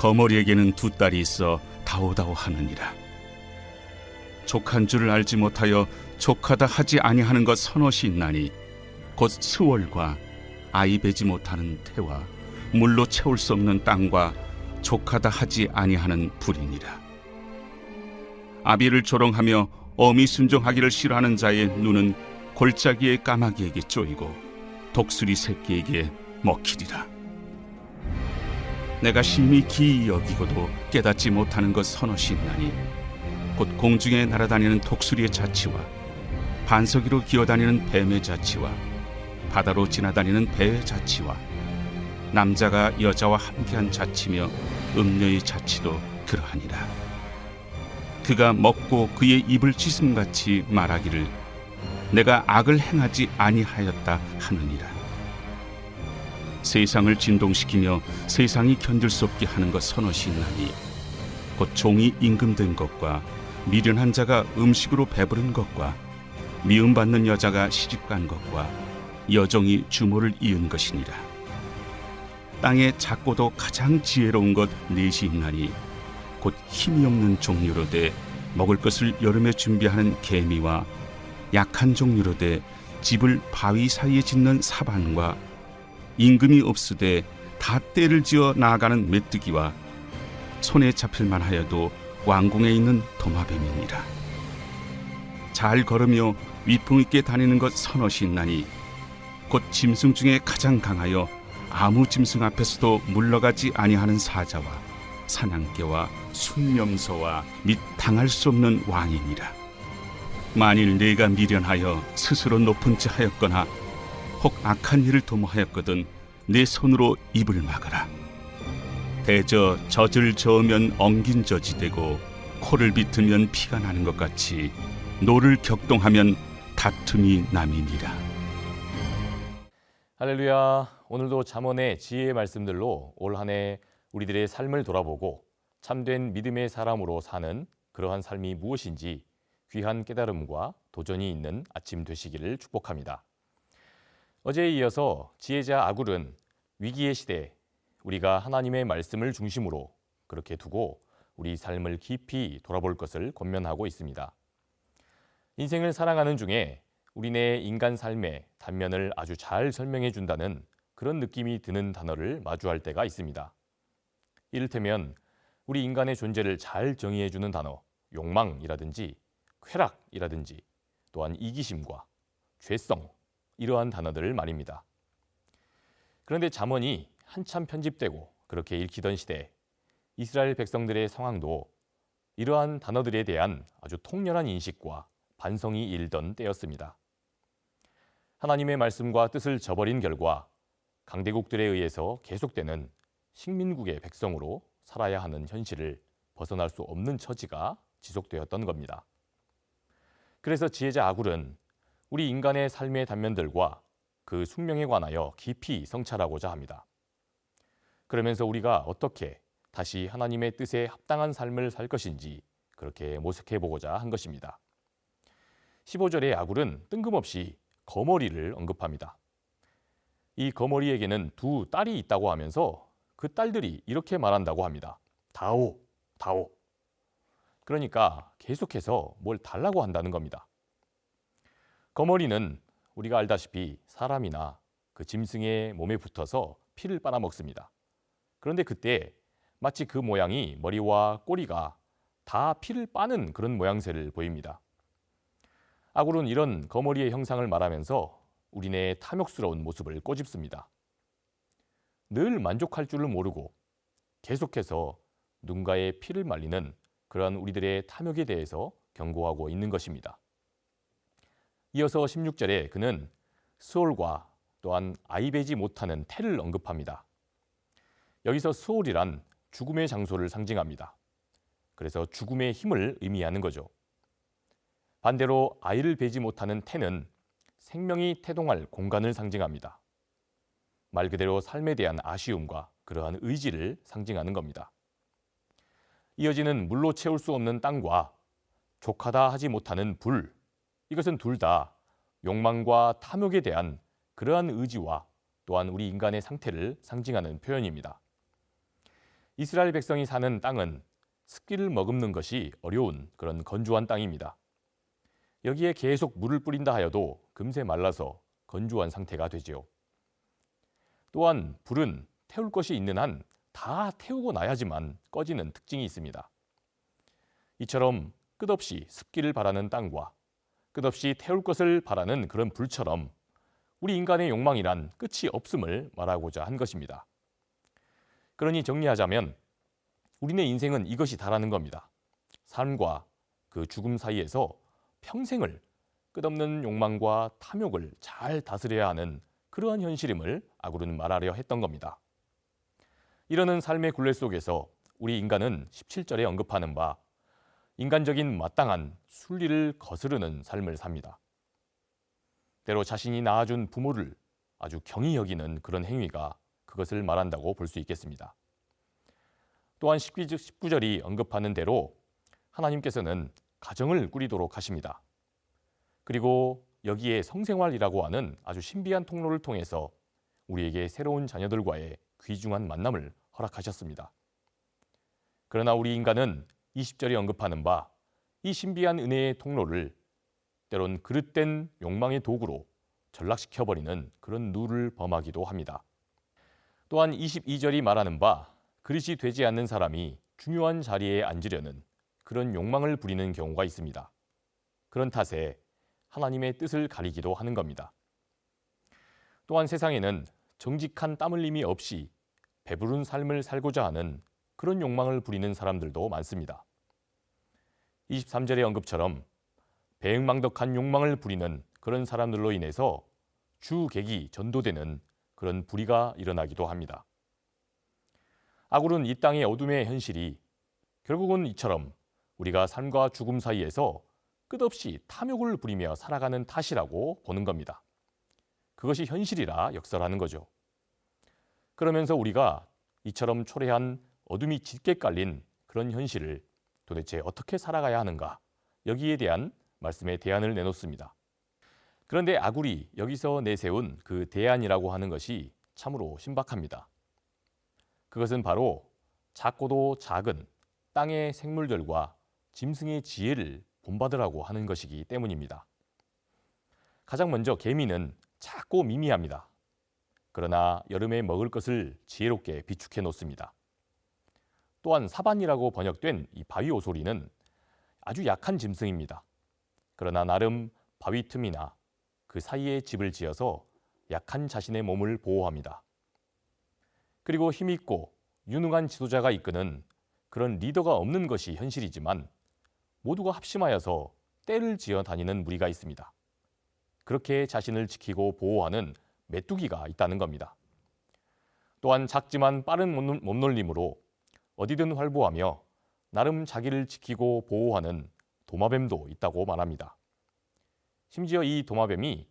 거머리에게는 두 딸이 있어 다오다오 하느니라. 족한 줄을 알지 못하여 족하다 하지 아니하는 것 서너시 있나니 곧 스월과 아이 베지 못하는 태와 물로 채울 수 없는 땅과 족하다 하지 아니하는 불이니라. 아비를 조롱하며 어미 순종하기를 싫어하는 자의 눈은 골짜기의 까마귀에게 쪼이고 독수리 새끼에게 먹히리라. 내가 심히 기이 여기고도 깨닫지 못하는 것 서너시 있나니 곧 공중에 날아다니는 독수리의 자치와 반석이로 기어다니는 뱀의 자치와 바다로 지나다니는 배의 자치와 남자가 여자와 함께한 자치며 음녀의 자치도 그러하니라. 그가 먹고 그의 입을 찢음같이 말하기를 내가 악을 행하지 아니하였다 하느니라. 세상을 진동시키며 세상이 견딜 수 없게 하는 것 서너시 있나니 곧 종이 임금된 것과 미련한 자가 음식으로 배부른 것과 미움받는 여자가 시집간 것과 여종이 주모를 이은 것이니라. 땅에 작고도 가장 지혜로운 것 넷이 있나니 곧 힘이 없는 종류로 돼 먹을 것을 여름에 준비하는 개미와 약한 종류로 돼 집을 바위 사이에 짓는 사반과 임금이 없으되 다 때를 지어 나아가는 메뚜기와 손에 잡힐만 하여도 왕궁에 있는 도마뱀이니라. 잘 걸으며 위풍 있게 다니는 것 서너시 있나니 곧 짐승 중에 가장 강하여 아무 짐승 앞에서도 물러가지 아니하는 사자와 사냥개와 순념소와 및 당할 수 없는 왕이니라. 만일 네가 미련하여 스스로 높은 지 하였거나 혹 악한 일을 도모하였거든 내 손으로 입을 막으라. 대저 젖을 저으면 엉긴 젖이 되고 코를 비트면 피가 나는 것 같이 노를 격동하면 다툼이 남이니라. 할렐루야. 오늘도 잠언의 지혜의 말씀들로 올 한 해 우리들의 삶을 돌아보고 참된 믿음의 사람으로 사는 그러한 삶이 무엇인지 귀한 깨달음과 도전이 있는 아침 되시기를 축복합니다. 어제에 이어서 지혜자 아굴은 위기의 시대 우리가 하나님의 말씀을 중심으로 그렇게 두고 우리 삶을 깊이 돌아볼 것을 권면하고 있습니다. 인생을 살아가는 중에 우리네 인간 삶의 단면을 아주 잘 설명해 준다는 그런 느낌이 드는 단어를 마주할 때가 있습니다. 이를테면 우리 인간의 존재를 잘 정의해 주는 단어 욕망이라든지 쾌락이라든지 또한 이기심과 죄성 이러한 단어들 말입니다. 그런데 잠언이 한참 편집되고 그렇게 읽히던 시대 이스라엘 백성들의 상황도 이러한 단어들에 대한 아주 통렬한 인식과 반성이 일던 때였습니다. 하나님의 말씀과 뜻을 저버린 결과 강대국들에 의해서 계속되는 식민국의 백성으로 살아야 하는 현실을 벗어날 수 없는 처지가 지속되었던 겁니다. 그래서 지혜자 아굴은 우리 인간의 삶의 단면들과 그 숙명에 관하여 깊이 성찰하고자 합니다. 그러면서 우리가 어떻게 다시 하나님의 뜻에 합당한 삶을 살 것인지 그렇게 모색해 보고자 한 것입니다. 15절에 아굴은 뜬금없이 거머리를 언급합니다. 이 거머리에게는 두 딸이 있다고 하면서 그 딸들이 이렇게 말한다고 합니다. 다오, 다오. 그러니까 계속해서 뭘 달라고 한다는 겁니다. 거머리는 우리가 알다시피 사람이나 그 짐승의 몸에 붙어서 피를 빨아먹습니다. 그런데 그때 마치 그 모양이 머리와 꼬리가 다 피를 빠는 그런 모양새를 보입니다. 아굴은 이런 거머리의 형상을 말하면서 우리네 탐욕스러운 모습을 꼬집습니다. 늘 만족할 줄을 모르고 계속해서 누군가의 피를 말리는 그러한 우리들의 탐욕에 대해서 경고하고 있는 것입니다. 이어서 16절에 그는 스올과 또한 아이베지 못하는 태를 언급합니다. 여기서 스올이란 죽음의 장소를 상징합니다. 그래서 죽음의 힘을 의미하는 거죠. 반대로 아이를 베지 못하는 태는 생명이 태동할 공간을 상징합니다. 말 그대로 삶에 대한 아쉬움과 그러한 의지를 상징하는 겁니다. 이어지는 물로 채울 수 없는 땅과 족하다 하지 못하는 불, 이것은 둘 다 욕망과 탐욕에 대한 그러한 의지와 또한 우리 인간의 상태를 상징하는 표현입니다. 이스라엘 백성이 사는 땅은 습기를 머금는 것이 어려운 그런 건조한 땅입니다. 여기에 계속 물을 뿌린다 하여도 금세 말라서 건조한 상태가 되지요. 또한 불은 태울 것이 있는 한 다 태우고 나야지만 꺼지는 특징이 있습니다. 이처럼 끝없이 습기를 바라는 땅과 끝없이 태울 것을 바라는 그런 불처럼 우리 인간의 욕망이란 끝이 없음을 말하고자 한 것입니다. 그러니 정리하자면 우리네 인생은 이것이 다라는 겁니다. 삶과 그 죽음 사이에서 평생을 끝없는 욕망과 탐욕을 잘 다스려야 하는 그러한 현실임을 아구르는 말하려 했던 겁니다. 이러는 삶의 굴레 속에서 우리 인간은 17절에 언급하는 바 인간적인 마땅한 순리를 거스르는 삶을 삽니다. 때로 자신이 낳아준 부모를 아주 경히 여기는 그런 행위가 그것을 말한다고 볼 수 있겠습니다. 또한 19절이 언급하는 대로 하나님께서는 가정을 꾸리도록 하십니다. 그리고 여기에 성생활이라고 하는 아주 신비한 통로를 통해서 우리에게 새로운 자녀들과의 귀중한 만남을 허락하셨습니다. 그러나 우리 인간은 20절이 언급하는 바 이 신비한 은혜의 통로를 때론 그릇된 욕망의 도구로 전락시켜버리는 그런 누를 범하기도 합니다. 또한 22절이 말하는 바 그릇이 되지 않는 사람이 중요한 자리에 앉으려는 그런 욕망을 부리는 경우가 있습니다. 그런 탓에 하나님의 뜻을 가리기도 하는 겁니다. 또한 세상에는 정직한 땀 흘림이 없이 배부른 삶을 살고자 하는 그런 욕망을 부리는 사람들도 많습니다. 23절의 언급처럼 배은망덕한 욕망을 부리는 그런 사람들로 인해서 주객이 전도되는 그런 불의가 일어나기도 합니다. 아굴은 이 땅의 어둠의 현실이 결국은 이처럼 우리가 삶과 죽음 사이에서 끝없이 탐욕을 부리며 살아가는 탓이라고 보는 겁니다. 그것이 현실이라 역설하는 거죠. 그러면서 우리가 이처럼 초래한 어둠이 짙게 깔린 그런 현실을 도대체 어떻게 살아가야 하는가, 여기에 대한 말씀의 대안을 내놓습니다. 그런데 아굴이 여기서 내세운 그 대안이라고 하는 것이 참으로 신박합니다. 그것은 바로 작고도 작은 땅의 생물들과 짐승의 지혜를 본받으라고 하는 것이기 때문입니다. 가장 먼저 개미는 작고 미미합니다. 그러나 여름에 먹을 것을 지혜롭게 비축해 놓습니다. 또한 사반이라고 번역된 이 바위 오소리는 아주 약한 짐승입니다. 그러나 나름 바위 틈이나 그 사이에 집을 지어서 약한 자신의 몸을 보호합니다. 그리고 힘있고 유능한 지도자가 이끄는 그런 리더가 없는 것이 현실이지만 모두가 합심하여서 떼를 지어 다니는 무리가 있습니다. 그렇게 자신을 지키고 보호하는 메뚜기가 있다는 겁니다. 또한 작지만 빠른 몸놀림으로 어디든 활보하며 나름 자기를 지키고 보호하는 도마뱀도 있다고 말합니다. 심지어 이 도마뱀이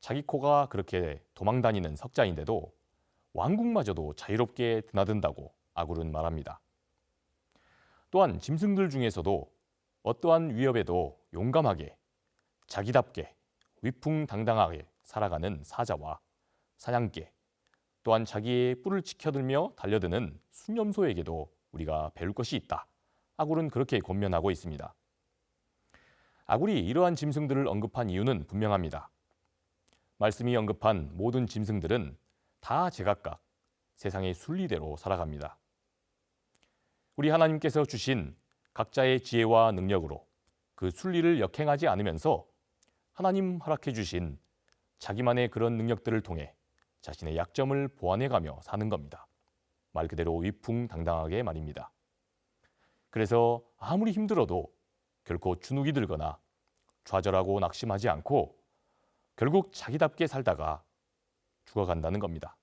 자기 코가 그렇게 도망다니는 석자인데도 왕국마저도 자유롭게 드나든다고 아굴은 말합니다. 또한 짐승들 중에서도 어떠한 위협에도 용감하게 자기답게 위풍당당하게 살아가는 사자와 사냥개, 또한 자기의 뿔을 지켜들며 달려드는 순념소에게도 우리가 배울 것이 있다. 아굴은 그렇게 권면하고 있습니다. 아굴이 이러한 짐승들을 언급한 이유는 분명합니다. 말씀이 언급한 모든 짐승들은 다 제각각 세상의 순리대로 살아갑니다. 우리 하나님께서 주신 각자의 지혜와 능력으로 그 순리를 역행하지 않으면서 하나님 허락해 주신 자기만의 그런 능력들을 통해 자신의 약점을 보완해가며 사는 겁니다. 말 그대로 위풍당당하게 말입니다. 그래서 아무리 힘들어도 결코 주눅이 들거나 좌절하고 낙심하지 않고 결국 자기답게 살다가 죽어간다는 겁니다.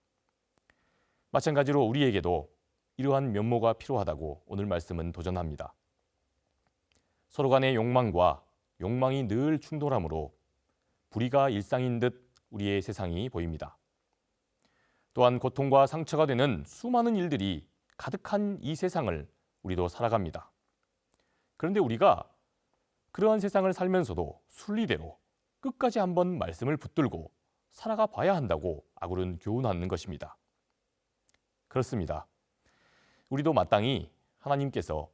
마찬가지로 우리에게도 이러한 면모가 필요하다고 오늘 말씀은 도전합니다. 서로 간의 욕망과 욕망이 늘 충돌하므로 불의가 일상인 듯 우리의 세상이 보입니다. 또한 고통과 상처가 되는 수많은 일들이 가득한 이 세상을 우리도 살아갑니다. 그런데 우리가 그러한 세상을 살면서도 순리대로 끝까지 한번 말씀을 붙들고 살아가 봐야 한다고 아굴은 교훈하는 것입니다. 그렇습니다. 우리도 마땅히 하나님께서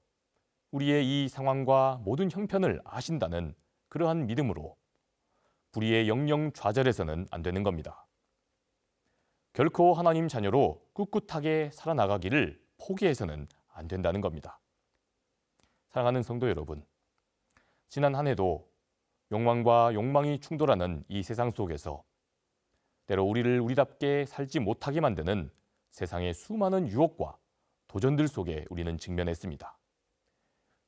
우리의 이 상황과 모든 형편을 아신다는 그러한 믿음으로 불의의 영영 좌절해서는 안 되는 겁니다. 결코 하나님 자녀로 꿋꿋하게 살아나가기를 포기해서는 안 된다는 겁니다. 사랑하는 성도 여러분, 지난 한 해도 욕망과 욕망이 충돌하는 이 세상 속에서 때로 우리를 우리답게 살지 못하게 만드는 세상의 수많은 유혹과 도전들 속에 우리는 직면했습니다.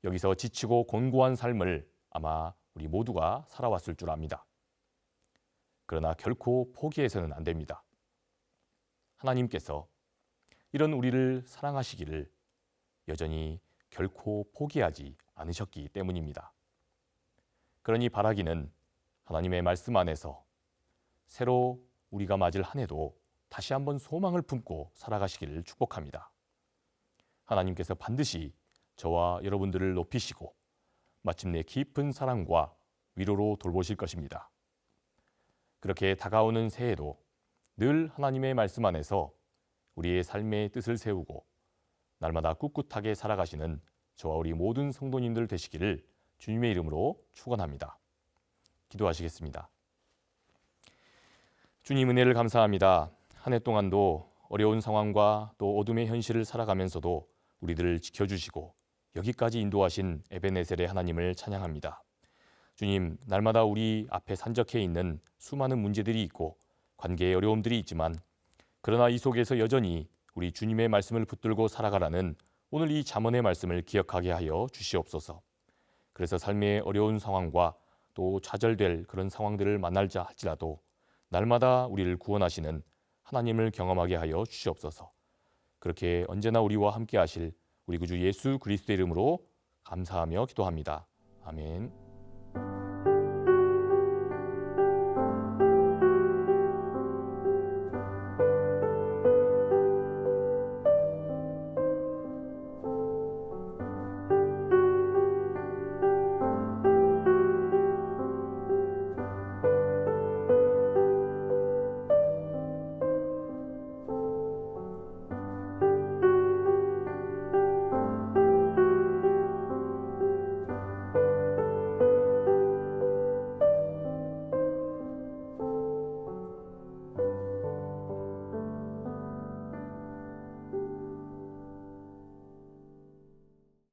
여기서 지치고 곤고한 삶을 아마 우리 모두가 살아왔을 줄 압니다. 그러나 결코 포기해서는 안 됩니다. 하나님께서 이런 우리를 사랑하시기를 여전히 결코 포기하지 않으셨기 때문입니다. 그러니 바라기는 하나님의 말씀 안에서 새로 우리가 맞을 한 해도 다시 한번 소망을 품고 살아가시기를 축복합니다. 하나님께서 반드시 저와 여러분들을 높이시고 마침내 깊은 사랑과 위로로 돌보실 것입니다. 그렇게 다가오는 새해도 늘 하나님의 말씀 안에서 우리의 삶의 뜻을 세우고 날마다 꿋꿋하게 살아가시는 저와 우리 모든 성도님들 되시기를 주님의 이름으로 축원합니다. 기도하시겠습니다. 주님 은혜를 감사합니다. 한 해 동안도 어려운 상황과 또 어둠의 현실을 살아가면서도 우리들을 지켜주시고 여기까지 인도하신 에베네셀의 하나님을 찬양합니다. 주님, 날마다 우리 앞에 산적해 있는 수많은 문제들이 있고 관계의 어려움들이 있지만 그러나 이 속에서 여전히 우리 주님의 말씀을 붙들고 살아가라는 오늘 이 잠언의 말씀을 기억하게 하여 주시옵소서. 그래서 삶의 어려운 상황과 또 좌절될 그런 상황들을 만날자 할지라도 날마다 우리를 구원하시는 하나님을 경험하게 하여 주시옵소서. 그렇게 언제나 우리와 함께 하실 우리 구주 예수 그리스도의 이름으로 감사하며 기도합니다. 아멘.